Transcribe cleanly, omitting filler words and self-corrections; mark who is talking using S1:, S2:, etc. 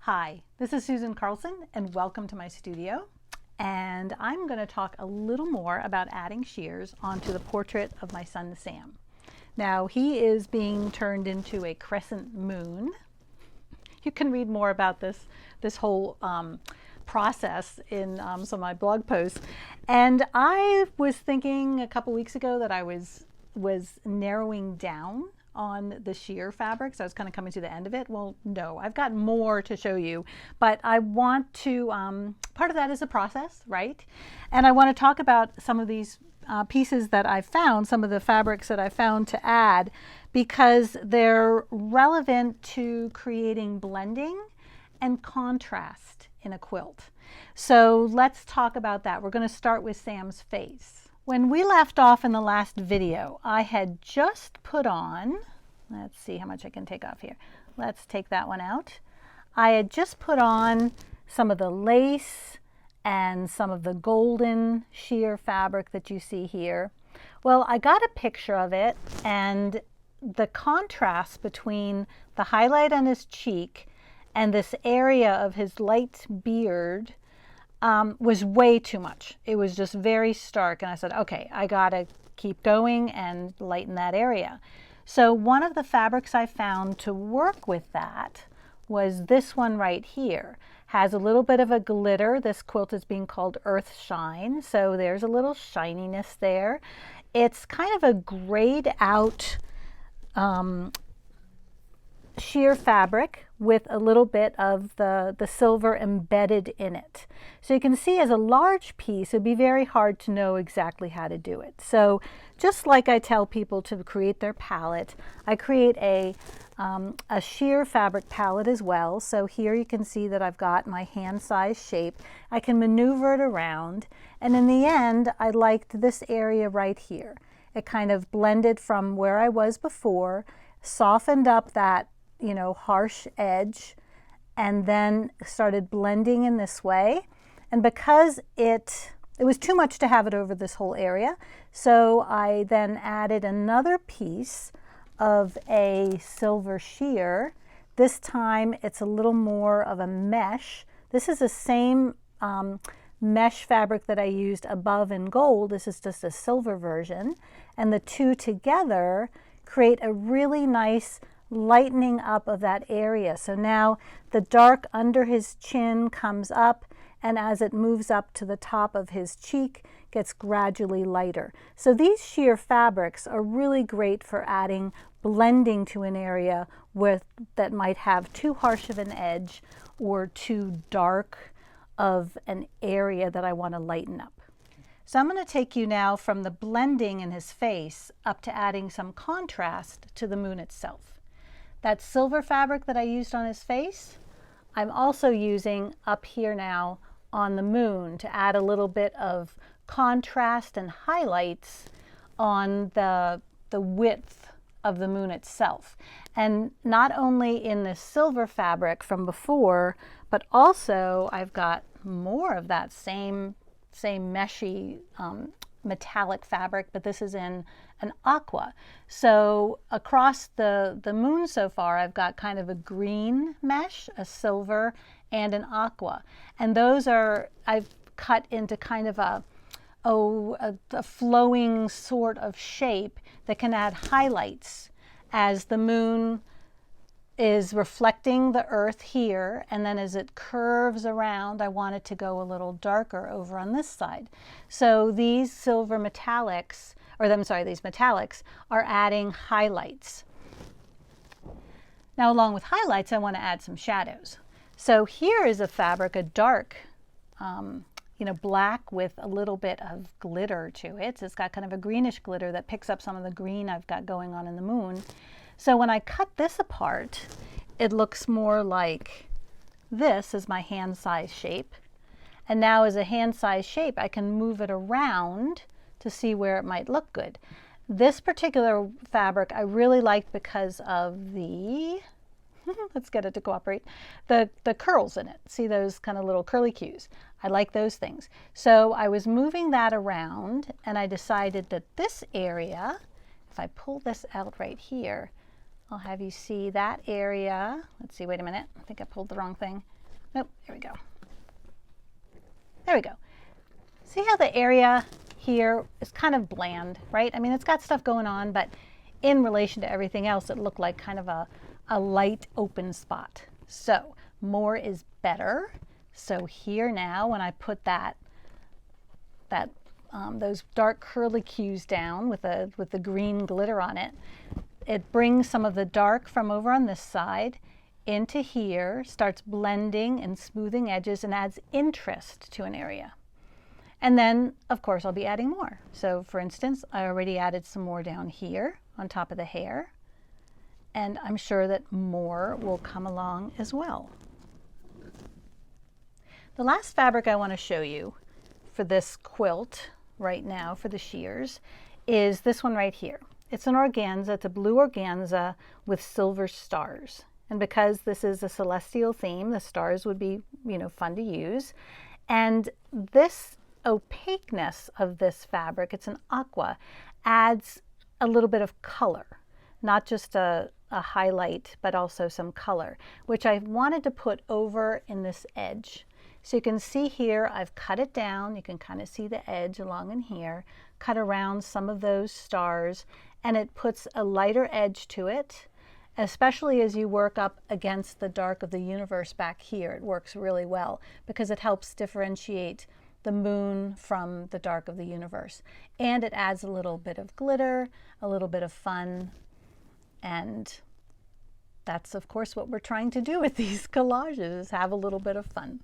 S1: Hi, this is Susan Carlson and welcome to my studio. And I'm going to talk a little more about adding shears onto the portrait of my son Sam. Now he is being turned into a crescent moon. You can read more about this whole process in some of my blog posts. And I was thinking a couple weeks ago that I was narrowing down on the sheer fabric, so I was kind of coming to the end of it. Well, no, I've got more to show you, but I want to, part of that is a process, right? And I want to talk about some of these pieces that I found, some of the fabrics that I found to add, because they're relevant to creating blending and contrast in a quilt. So let's talk about that. We're going to start with Sam's face. When we left off in the last video, I had just put on, let's see how much I can take off here. Let's take that one out. I had just put on some of the lace and some of the golden sheer fabric that you see here. Well, I got a picture of it, and the contrast between the highlight on his cheek and this area of his light beard was way too much. It was just very stark, and I said, okay, I gotta keep going and lighten that area. So one of the fabrics I found to work with that was this one right here. Has a little bit of a glitter. This quilt is being called Earth Shine, so there's a little shininess there. It's kind of a grayed out sheer fabric with a little bit of the silver embedded in it. So you can see as a large piece, it'd be very hard to know exactly how to do it. So just like I tell people to create their palette, I create a sheer fabric palette as well. So here you can see that I've got my hand size shape. I can maneuver it around. And in the end, I liked this area right here. It kind of blended from where I was before, softened up that harsh edge, and then started blending in this way. And because it was too much to have it over this whole area, so I then added another piece of a silver sheer. This time it's a little more of a mesh. This is the same mesh fabric that I used above in gold. This is just a silver version, and the two together create a really nice lightening up of that area. So now the dark under his chin comes up, and as it moves up to the top of his cheek, gets gradually lighter. So these sheer fabrics are really great for adding blending to an area that might have too harsh of an edge or too dark of an area that I want to lighten up. So I'm going to take you now from the blending in his face up to adding some contrast to the moon itself. That silver fabric that I used on his face, I'm also using up here now on the moon to add a little bit of contrast and highlights on the width of the moon itself. And not only in the silver fabric from before, but also I've got more of that same meshy metallic fabric, but this is in an aqua. So across the moon so far, I've got kind of a green mesh, a silver, and an aqua. And those I've cut into kind of a flowing sort of shape that can add highlights as the moon is reflecting the earth here, and then as it curves around, I want it to go a little darker over on this side. So these silver metallics, these metallics are adding highlights. Now along with highlights, I want to add some shadows. So here is a fabric, a dark, black with a little bit of glitter to it. So it's got kind of a greenish glitter that picks up some of the green I've got going on in the moon. So when I cut this apart, it looks more like this is my hand size shape. And now as a hand size shape, I can move it around to see where it might look good. This particular fabric I really liked because of the, let's get it to cooperate, the curls in it. See those kind of little curly cues? I like those things. So I was moving that around, and I decided that this area, if I pull this out right here, I'll have you see that area. Let's see, wait a minute. I think I pulled the wrong thing. Oh, there we go. There we go. See how the area here is kind of bland, right? I mean, it's got stuff going on, but in relation to everything else, it looked like kind of a light open spot. So more is better. So here now, when I put those dark curlicues down with the green glitter on it, it brings some of the dark from over on this side into here, starts blending and smoothing edges, and adds interest to an area. And then, of course, I'll be adding more. So for instance, I already added some more down here on top of the hair, and I'm sure that more will come along as well. The last fabric I want to show you for this quilt right now, for the shears, is this one right here. It's an organza. It's a blue organza with silver stars. And because this is a celestial theme, the stars would be, fun to use. And this opaqueness of this fabric, it's an aqua, adds a little bit of color, not just a highlight, but also some color, which I wanted to put over in this edge. So you can see here, I've cut it down. You can kind of see the edge along in here, cut around some of those stars, and it puts a lighter edge to it, especially as you work up against the dark of the universe back here. It works really well because it helps differentiate the moon from the dark of the universe. And it adds a little bit of glitter, a little bit of fun, and that's of course what we're trying to do with these collages, is have a little bit of fun.